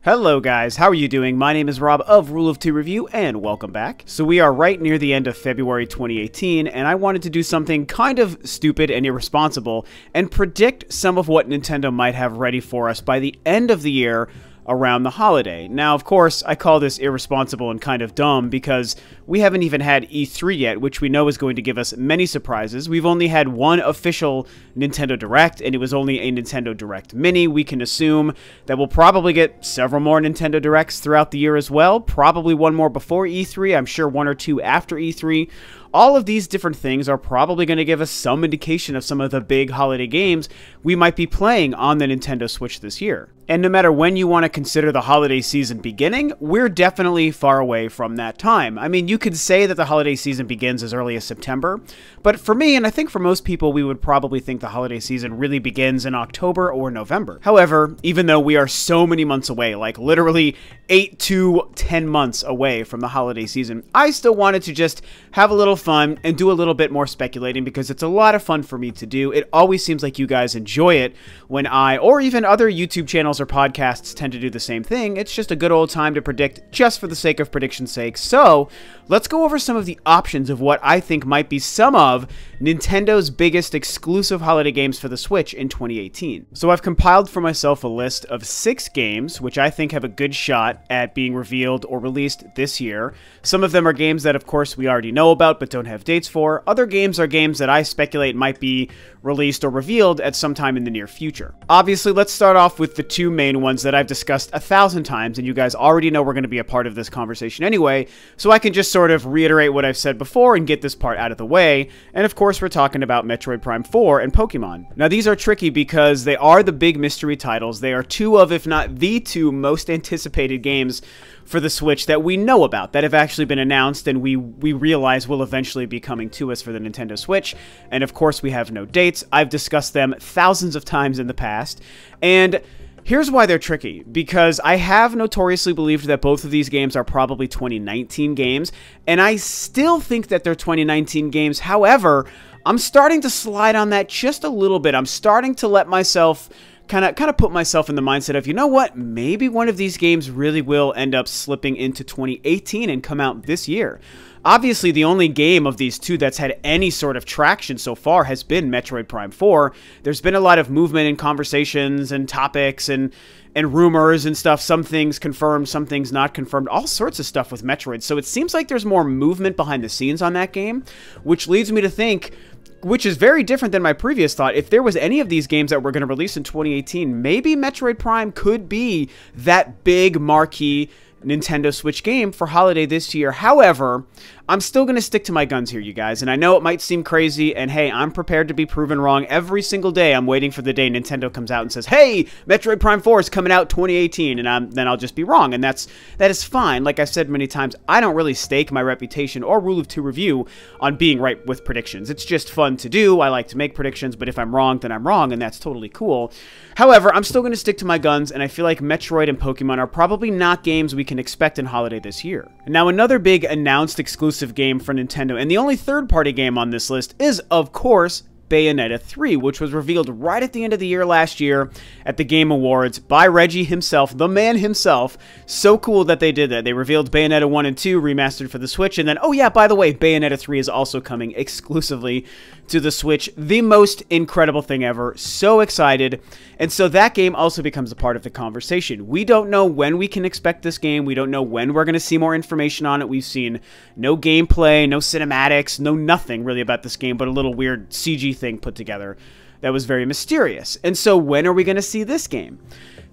Hello guys, how are you doing? My name is Rob of Rule of Two Review, and welcome back. So we are right near the end of February 2018, and I wanted to do something kind of stupid and irresponsible, and predict some of what Nintendo might have ready for us by the end of the year, around the holiday. Now, of course, I call this irresponsible and kind of dumb because we haven't even had E3 yet, which we know is going to give us many surprises. We've only had one official Nintendo Direct, and it was only a Nintendo Direct Mini. We can assume that we'll probably get several more Nintendo Directs throughout the year as well. Probably one more before E3. I'm sure one or two after E3. All of these different things are probably going to give us some indication of some of the big holiday games we might be playing on the Nintendo Switch this year. And no matter when you want to consider the holiday season beginning, we're definitely far away from that time. I mean, you could say that the holiday season begins as early as September, but for me, and I think for most people, we would probably think the holiday season really begins in October or November. However, even though we are so many months away, like literally 8 to 10 months away from the holiday season, I still wanted to just have a little fun and do a little bit more speculating because it's a lot of fun for me to do. It always seems like you guys enjoy it when I, or even other YouTube channels or podcasts tend to do the same thing. It's just a good old time to predict just for the sake of prediction's sake. So let's go over some of the options of what I think might be some of Nintendo's biggest exclusive holiday games for the Switch in 2018. So I've compiled for myself a list of 6 games which I think have a good shot at being revealed or released this year. Some of them are games that of course we already know about but don't have dates for. Other games are games that I speculate might be released or revealed at some time in the near future. Obviously, let's start off with the two main ones that I've discussed 1,000 times, and you guys already know we're going to be a part of this conversation anyway, so I can just sort of reiterate what I've said before and get this part out of the way. And of course, we're talking about Metroid Prime 4 and Pokemon. Now, these are tricky because they are the big mystery titles. They are two of, if not the two, most anticipated games for the Switch that we know about, that have actually been announced and we realize will eventually be coming to us for the Nintendo Switch. And of course, we have no dates. I've discussed them thousands of times in the past. And here's why they're tricky, because I have notoriously believed that both of these games are probably 2019 games, and I still think that they're 2019 games. However, I'm starting to slide on that just a little bit. I'm starting to let myself kind of put myself in the mindset of, you know what, maybe one of these games really will end up slipping into 2018 and come out this year. Obviously, the only game of these two that's had any sort of traction so far has been Metroid Prime 4. There's been a lot of movement and conversations and topics and rumors and stuff. Some things confirmed, some things not confirmed, all sorts of stuff with Metroid. So it seems like there's more movement behind the scenes on that game, which leads me to think, which is very different than my previous thought, if there was any of these games that were going to release in 2018, maybe Metroid Prime could be that big marquee Nintendo Switch game for holiday this year. However, I'm still going to stick to my guns here, you guys, and I know it might seem crazy, and hey, I'm prepared to be proven wrong every single day. I'm waiting for the day Nintendo comes out and says, hey, Metroid Prime 4 is coming out 2018, and then I'll just be wrong, and that is fine. Like I've said many times, I don't really stake my reputation or Rule of Two Review on being right with predictions. It's just fun to do. I like to make predictions, but if I'm wrong, then I'm wrong, and that's totally cool. However, I'm still going to stick to my guns, and I feel like Metroid and Pokemon are probably not games we can expect in holiday this year. Now, another big announced exclusive game for Nintendo, and the only third-party game on this list, is, of course, Bayonetta 3, which was revealed right at the end of the year last year at the Game Awards by Reggie himself, the man himself. So cool that they did that. They revealed Bayonetta 1 and 2 remastered for the Switch, and then, oh yeah, by the way, Bayonetta 3 is also coming exclusively to the Switch. The most incredible thing ever. So excited. And so that game also becomes a part of the conversation. We don't know when we can expect this game. We don't know when we're going to see more information on it. We've seen no gameplay, no cinematics, no nothing really about this game, but a little weird CG thing put together that was very mysterious. And so when are we going to see this game?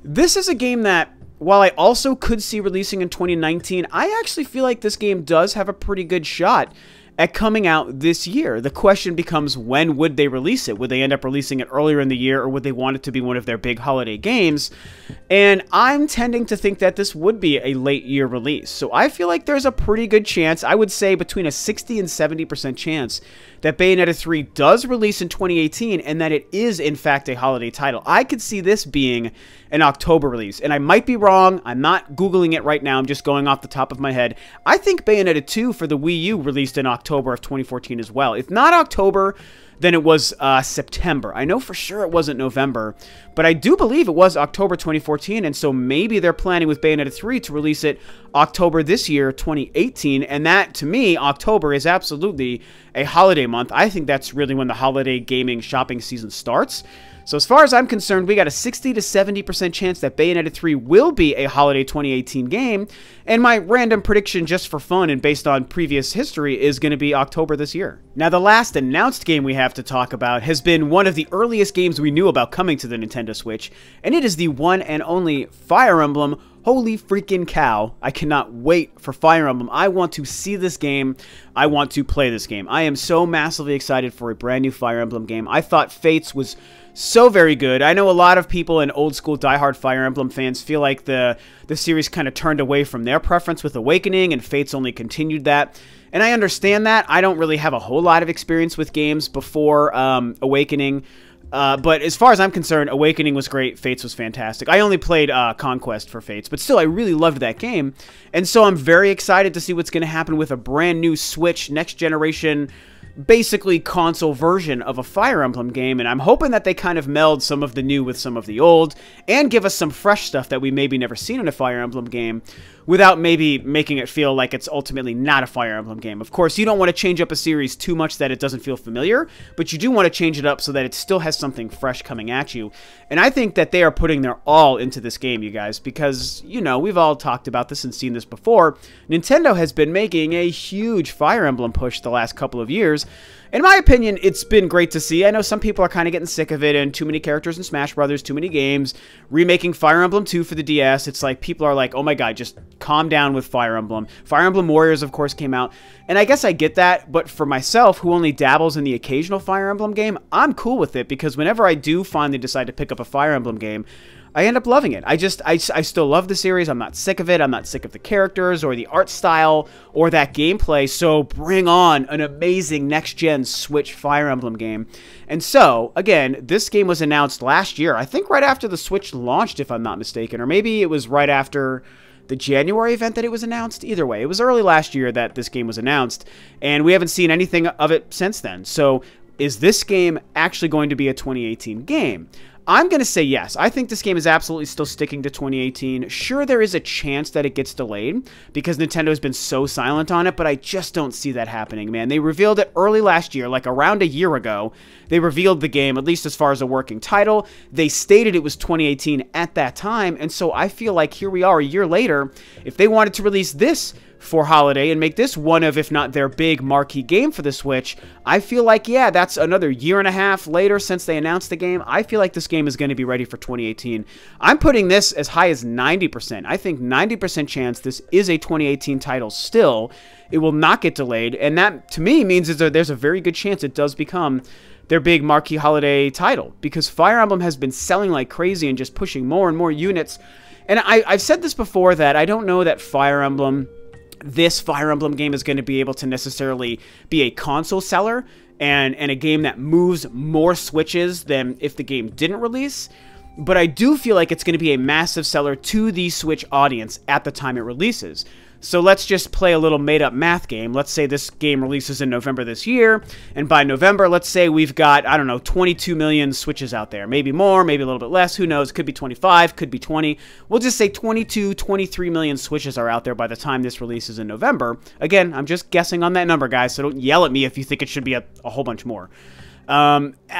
This is a game that, while I also could see releasing in 2019, I actually feel like this game does have a pretty good shot at coming out this year. The question becomes, when would they release it? Would they end up releasing it earlier in the year, or would they want it to be one of their big holiday games? And I'm tending to think that this would be a late year release. So I feel like there's a pretty good chance, I would say between a 60 and 70% chance, that Bayonetta 3 does release in 2018 and that it is in fact a holiday title. I could see this being an October release, and I might be wrong. I'm not Googling it right now. I'm just going off the top of my head. I think Bayonetta 2 for the Wii U released in October of 2014 as well. If not October, than it was September. I know for sure it wasn't November, but I do believe it was October 2014, and so maybe they're planning with Bayonetta 3 to release it October this year, 2018, and that, to me, October is absolutely a holiday month. I think that's really when the holiday gaming shopping season starts. So as far as I'm concerned, we got a 60 to 70% chance that Bayonetta 3 will be a holiday 2018 game, and my random prediction just for fun and based on previous history is going to be October this year. Now, the last announced game we have to talk about has been one of the earliest games we knew about coming to the Nintendo Switch, and it is the one and only Fire Emblem. Holy freaking cow, I cannot wait for Fire Emblem. I want to see this game. I want to play this game. I am so massively excited for a brand new Fire Emblem game. I thought Fates was so very good. I know a lot of people and old school diehard Fire Emblem fans feel like the series kind of turned away from their preference with Awakening, and Fates only continued that. And I understand that. I don't really have a whole lot of experience with games before Awakening. But as far as I'm concerned, Awakening was great, Fates was fantastic. I only played Conquest for Fates, but still, I really loved that game. And so I'm very excited to see what's going to happen with a brand new Switch, next generation, basically console version of a Fire Emblem game, and I'm hoping that they kind of meld some of the new with some of the old, and give us some fresh stuff that we maybe never seen in a Fire Emblem game, without maybe making it feel like it's ultimately not a Fire Emblem game. Of course, you don't want to change up a series too much that it doesn't feel familiar, but you do want to change it up so that it still has something fresh coming at you. And I think that they are putting their all into this game, you guys, because, you know, we've all talked about this and seen this before. Nintendo has been making a huge Fire Emblem push the last couple of years. In my opinion, it's been great to see. I know some people are kind of getting sick of it, and too many characters in Smash Brothers, too many games. Remaking Fire Emblem 2 for the DS, it's like people are like, oh my god, just calm down with Fire Emblem. Fire Emblem Warriors, of course, came out, and I guess I get that, but for myself, who only dabbles in the occasional Fire Emblem game, I'm cool with it, because whenever I do finally decide to pick up a Fire Emblem game, I end up loving it. I still love the series. I'm not sick of it. I'm not sick of the characters or the art style or that gameplay. So bring on an amazing next-gen Switch Fire Emblem game. And so, again, this game was announced last year. I think right after the Switch launched, if I'm not mistaken. Or maybe it was right after the January event that it was announced. Either way, it was early last year that this game was announced. And we haven't seen anything of it since then. So is this game actually going to be a 2018 game? I'm going to say yes. I think this game is absolutely still sticking to 2018. Sure, there is a chance that it gets delayed because Nintendo has been so silent on it, but I just don't see that happening, man. They revealed it early last year, like around a year ago. They revealed the game, at least as far as a working title. They stated it was 2018 at that time, and so I feel like here we are a year later. If they wanted to release this for holiday and make this one of, if not their big marquee game for the Switch, I feel like, yeah, that's another year and a half later since they announced the game. I feel like this game is going to be ready for 2018. I'm putting this as high as 90%. I think 90% chance this is a 2018 title still. It will not get delayed, and that, to me, means there's a very good chance it does become their big marquee holiday title, because Fire Emblem has been selling like crazy and just pushing more and more units. And I've said this before, that I don't know that this Fire Emblem game is going to be able to necessarily be a console seller and a game that moves more Switches than if the game didn't release. But I do feel like it's going to be a massive seller to the Switch audience at the time it releases. So let's just play a little made-up math game. Let's say this game releases in November this year, and by November, let's say we've got, I don't know, 22 million Switches out there. Maybe more, maybe a little bit less, who knows? Could be 25, could be 20. We'll just say 22, 23 million Switches are out there by the time this releases in November. Again, I'm just guessing on that number, guys, so don't yell at me if you think it should be a whole bunch more.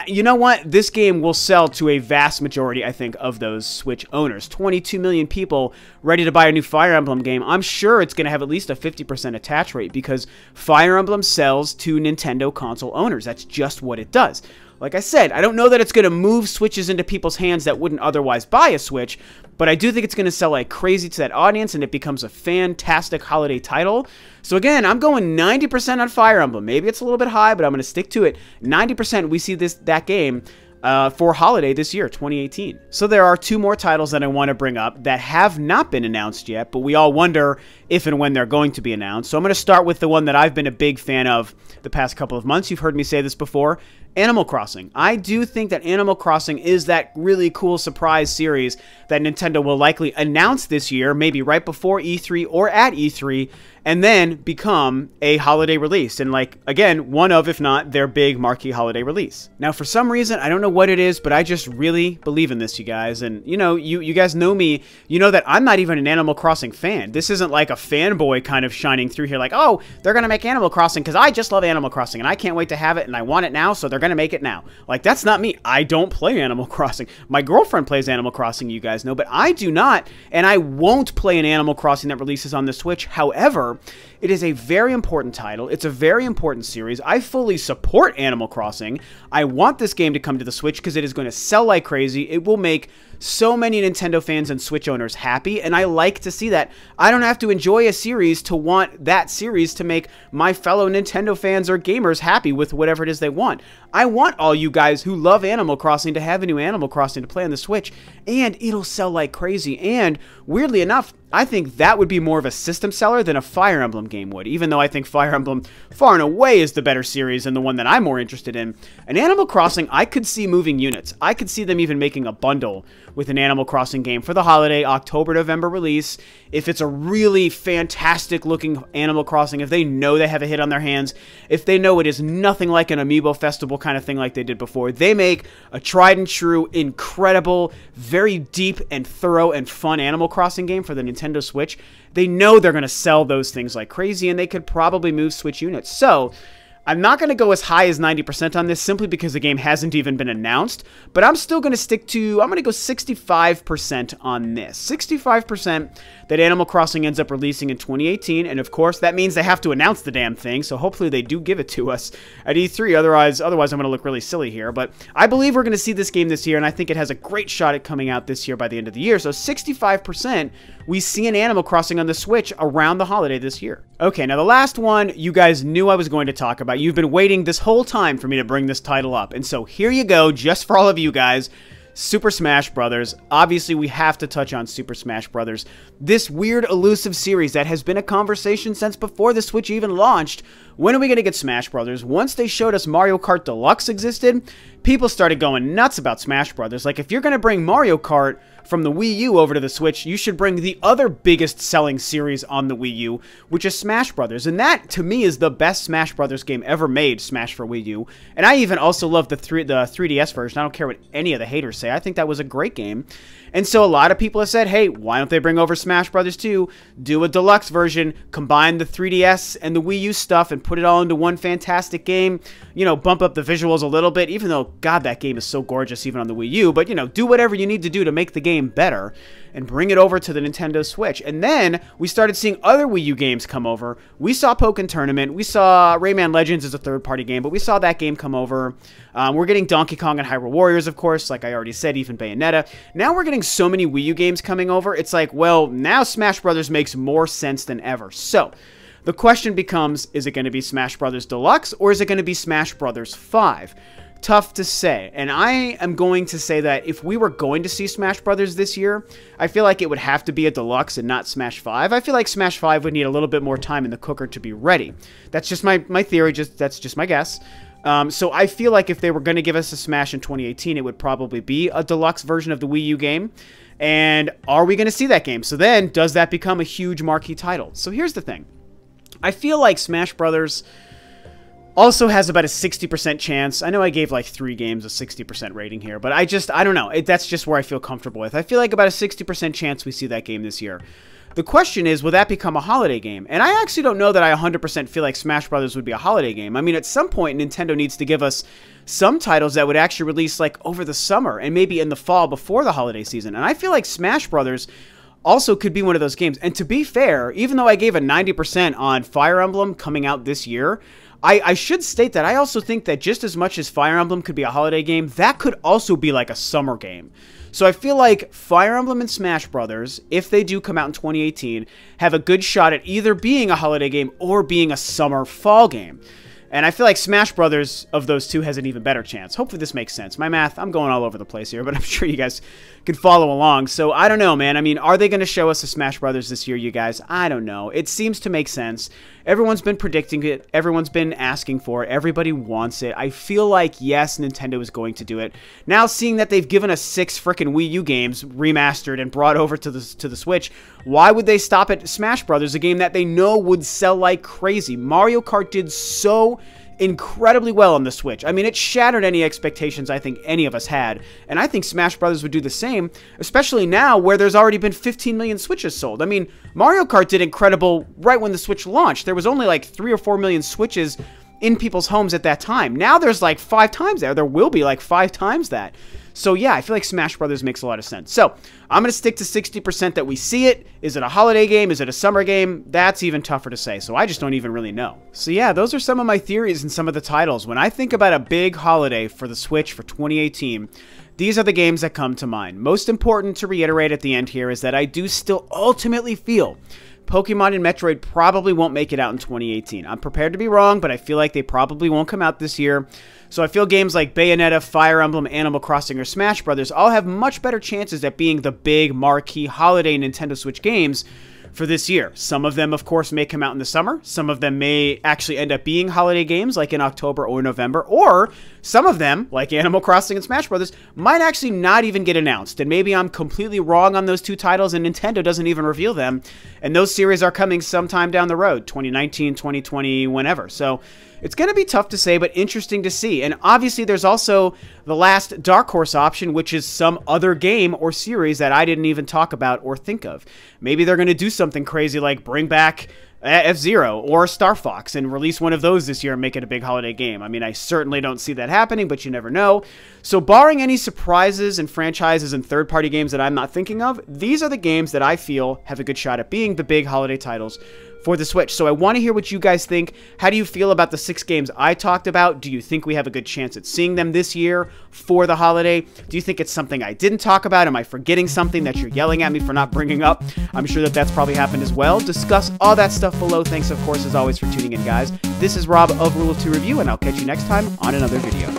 You know what? This game will sell to a vast majority, I think, of those Switch owners. 22 million people ready to buy a new Fire Emblem game. I'm sure it's going to have at least a 50% attach rate because Fire Emblem sells to Nintendo console owners. That's just what it does. Like I said, I don't know that it's going to move Switches into people's hands that wouldn't otherwise buy a Switch, but I do think it's going to sell like crazy to that audience, and it becomes a fantastic holiday title. So again, I'm going 90% on Fire Emblem. Maybe it's a little bit high, but I'm going to stick to it. 90% we see that game for holiday this year, 2018. So there are two more titles that I want to bring up that have not been announced yet, but we all wonder if and when they're going to be announced. So I'm going to start with the one that I've been a big fan of the past couple of months. You've heard me say this before, Animal Crossing. I do think that Animal Crossing is that really cool surprise series that Nintendo will likely announce this year, maybe right before E3 or at E3, and then become a holiday release. And like, again, one of, if not, their big marquee holiday release. Now, for some reason, I don't know what it is, but I just really believe in this, you guys. And, you know, you guys know me. You know that I'm not even an Animal Crossing fan. This isn't like a fanboy kind of shining through here like, oh, they're going to make Animal Crossing because I just love Animal Crossing and I can't wait to have it and I want it now, so they're going to make it now. Like, that's not me. I don't play Animal Crossing. My girlfriend plays Animal Crossing, you guys know, but I do not, and I won't play an Animal Crossing that releases on the Switch. However, it is a very important title. It's a very important series. I fully support Animal Crossing. I want this game to come to the Switch because it is going to sell like crazy. It will make so many Nintendo fans and Switch owners happy, and I like to see that. I don't have to enjoy a series to want that series to make my fellow Nintendo fans or gamers happy with whatever it is they want. I want all you guys who love Animal Crossing to have a new Animal Crossing to play on the Switch, and it'll sell like crazy. And weirdly enough, I think that would be more of a system seller than a Fire Emblem game would, even though I think Fire Emblem far and away is the better series and the one that I'm more interested in. An Animal Crossing, I could see moving units. I could see them even making a bundle with an Animal Crossing game for the holiday October-November release. If it's a really fantastic looking Animal Crossing, if they know they have a hit on their hands, if they know it is nothing like an Amiibo Festival kind of thing like they did before, they make a tried and true, incredible, very deep and thorough and fun Animal Crossing game for the Nintendo Switch. They know they're going to sell those things like crazy, and they could probably move Switch units. So I'm not going to go as high as 90% on this simply because the game hasn't even been announced, but I'm still going to stick to, I'm going to go 65% on this. 65% that Animal Crossing ends up releasing in 2018, and of course that means they have to announce the damn thing, so hopefully they do give it to us at E3, otherwise I'm going to look really silly here. But I believe we're going to see this game this year, and I think it has a great shot at coming out this year by the end of the year, so 65% we see an Animal Crossing on the Switch around the holiday this year. Okay, now the last one you guys knew I was going to talk about. You've been waiting this whole time for me to bring this title up, and so here you go, just for all of you guys. Super Smash Brothers. Obviously, we have to touch on Super Smash Brothers. This weird, elusive series that has been a conversation since before the Switch even launched. When are we going to get Smash Brothers? Once they showed us Mario Kart Deluxe existed, people started going nuts about Smash Brothers. Like, if you're going to bring Mario Kart from the Wii U over to the Switch, you should bring the other biggest selling series on the Wii U, which is Smash Brothers. And that, to me, is the best Smash Brothers game ever made, Smash for Wii U. And I even also love the 3DS version. I don't care what any of the haters say. I think that was a great game. And so a lot of people have said, hey, why don't they bring over Smash Brothers 2, do a deluxe version, combine the 3DS and the Wii U stuff, and put it all into one fantastic game, you know, bump up the visuals a little bit, even though, God, that game is so gorgeous even on the Wii U, but, you know, do whatever you need to do to make the game better, and bring it over to the Nintendo Switch. And then we started seeing other Wii U games come over. We saw Pokken Tournament. We saw Rayman Legends as a third-party game, but we saw that game come over. We're getting Donkey Kong and Hyrule Warriors, of course, like I already said, even Bayonetta. Now we're getting so many Wii U games coming over. It's like, well, now Smash Brothers makes more sense than ever. So the question becomes, is it going to be Smash Brothers Deluxe, or is it going to be Smash Brothers 5? Tough to say, and I am going to say that if we were going to see Smash Brothers this year, I feel like it would have to be a deluxe and not Smash 5. I feel like Smash 5 would need a little bit more time in the cooker to be ready. That's just my theory, that's just my guess. So I feel like if they were going to give us a Smash in 2018, it would probably be a deluxe version of the Wii U game. And are we going to see that game? So then, does that become a huge marquee title? So here's the thing. I feel like Smash Brothers also has about a 60% chance. I know I gave like 3 games a 60% rating here, but I don't know. That's just where I feel comfortable with. I feel like about a 60% chance we see that game this year. The question is, will that become a holiday game? And I actually don't know that I 100% feel like Smash Brothers would be a holiday game. I mean, at some point, Nintendo needs to give us some titles that would actually release like over the summer and maybe in the fall before the holiday season. And I feel like Smash Brothers also could be one of those games. And to be fair, even though I gave a 90% on Fire Emblem coming out this year, I should state that I also think that just as much as Fire Emblem could be a holiday game, that could also be like a summer game. So I feel like Fire Emblem and Smash Brothers, if they do come out in 2018, have a good shot at either being a holiday game or being a summer-fall game. And I feel like Smash Brothers of those two has an even better chance. Hopefully this makes sense. My math, I'm going all over the place here, but I'm sure you guys could follow along. So I don't know, man. I mean, are they going to show us a Smash Brothers this year, you guys? I don't know. It seems to make sense. Everyone's been predicting it. Everyone's been asking for it. Everybody wants it. I feel like, yes, Nintendo is going to do it. Now, seeing that they've given us 6 frickin' Wii U games remastered and brought over to the Switch, why would they stop at Smash Brothers, a game that they know would sell like crazy? Mario Kart did so incredibly well on the Switch. I mean, it shattered any expectations I think any of us had, and I think Smash Brothers would do the same, especially now where there's already been 15 million Switches sold. I mean, Mario Kart did incredible right when the Switch launched. There was only like 3 or 4 million Switches in people's homes at that time. Now there's like 5 times that. There will be like 5 times that. So yeah, I feel like Smash Brothers makes a lot of sense. So I'm going to stick to 60% that we see it. Is it a holiday game? Is it a summer game? That's even tougher to say, so I just don't even really know. So yeah, those are some of my theories and some of the titles. When I think about a big holiday for the Switch for 2018, these are the games that come to mind. Most important to reiterate at the end here is that I do still ultimately feel Pokemon and Metroid probably won't make it out in 2018. I'm prepared to be wrong, but I feel like they probably won't come out this year. So I feel games like Bayonetta, Fire Emblem, Animal Crossing, or Smash Brothers all have much better chances at being the big marquee holiday Nintendo Switch games for this year. Some of them, of course, may come out in the summer. Some of them may actually end up being holiday games, like in October or November. Or some of them, like Animal Crossing and Smash Brothers, might actually not even get announced. And maybe I'm completely wrong on those 2 titles and Nintendo doesn't even reveal them. And those series are coming sometime down the road, 2019, 2020, whenever. So it's going to be tough to say, but interesting to see. And obviously, there's also the last Dark Horse option, which is some other game or series that I didn't even talk about or think of. Maybe they're going to do something crazy like bring back F-Zero or Star Fox and release one of those this year and make it a big holiday game. I mean, I certainly don't see that happening, but you never know. So barring any surprises and franchises and third-party games that I'm not thinking of, these are the games that I feel have a good shot at being the big holiday titles for the Switch. So I want to hear what you guys think. How do you feel about the 6 games I talked about? Do you think we have a good chance at seeing them this year for the holiday? Do you think it's something I didn't talk about? Am I forgetting something that you're yelling at me for not bringing up? I'm sure that that's probably happened as well. Discuss all that stuff below. Thanks, of course, as always, for tuning in, guys. This is Rob of Rule of 2 Review, and I'll catch you next time on another video.